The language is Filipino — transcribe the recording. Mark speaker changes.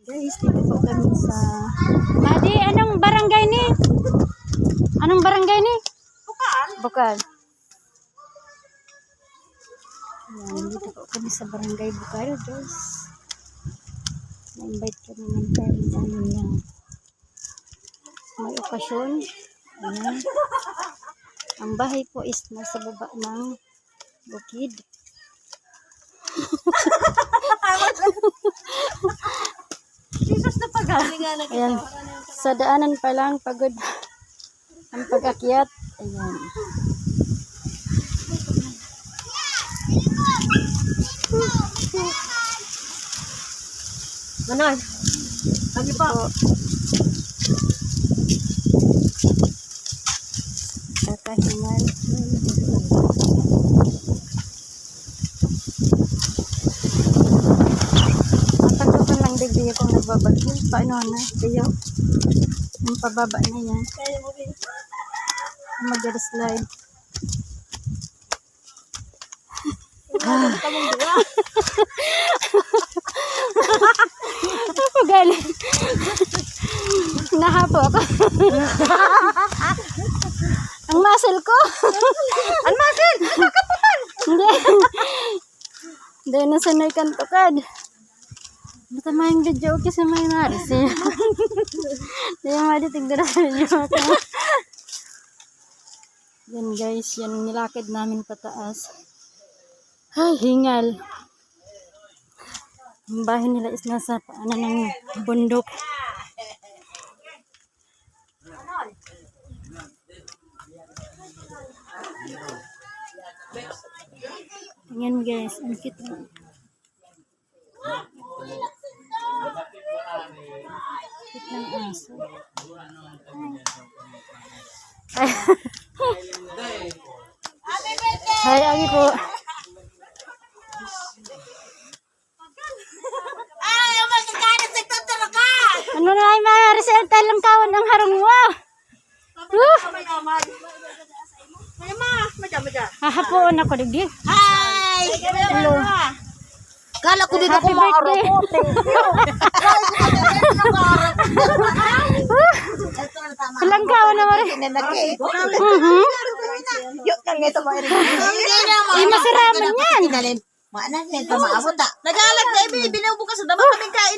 Speaker 1: Guys, dito po kami sa... Madi, anong barangay ni? Anong barangay ni?
Speaker 2: Bukaan.
Speaker 1: Bukal. Ayan, dito po kami sa barangay Bukal, guys. Na-invite kami ng parents namin na may okasyon. Ayan. Ang bahay po is nasa baba ng bukid.
Speaker 2: Jesus na pagaling nga
Speaker 1: Ayan. Sa daanan pa lang, pagod ang pag-akyat. Ayan.
Speaker 2: Manon. Lagi po.
Speaker 1: Kakahingal. Matagutan lang digdi kung nagbabagyo. Paano na? Diyo. Yung pababa na yan.
Speaker 2: Kaya mo bin.
Speaker 1: Mag-slide.
Speaker 2: Kamong dua.
Speaker 1: Ako galing. Nahapo ako. Ang muscle ko.
Speaker 2: Ang masin!
Speaker 1: Hindi. Hindi, nasanay kang tukad. Bata maing video okay sa may naris eh. Hindi yung maditigdara sa video ako. Yan guys, yan ang nilakid namin pataas. Ay, hingal. Ang bahay nila is nasa paanan ng bundok. Ayan guys, ang cute mo. Cute ng aso. Hi, Agi po.
Speaker 2: Ay, ang magkakalit sa tuturo ka!
Speaker 1: Ano na ay ma-resenta lang kawan ng harong mo.
Speaker 2: May naman. May ma, madya.
Speaker 1: Hahapoon ako digdi.
Speaker 2: Hi!
Speaker 1: Hello.
Speaker 2: Kala ko dito
Speaker 1: Happy
Speaker 2: ko
Speaker 1: birthday. Ilang kawan na mari.
Speaker 2: Yuk kang ito mo rin.
Speaker 1: Ay, masaraman yan.
Speaker 2: Mana nito maabot ta. Nagalag baby, binubukas sa dama kaming kain.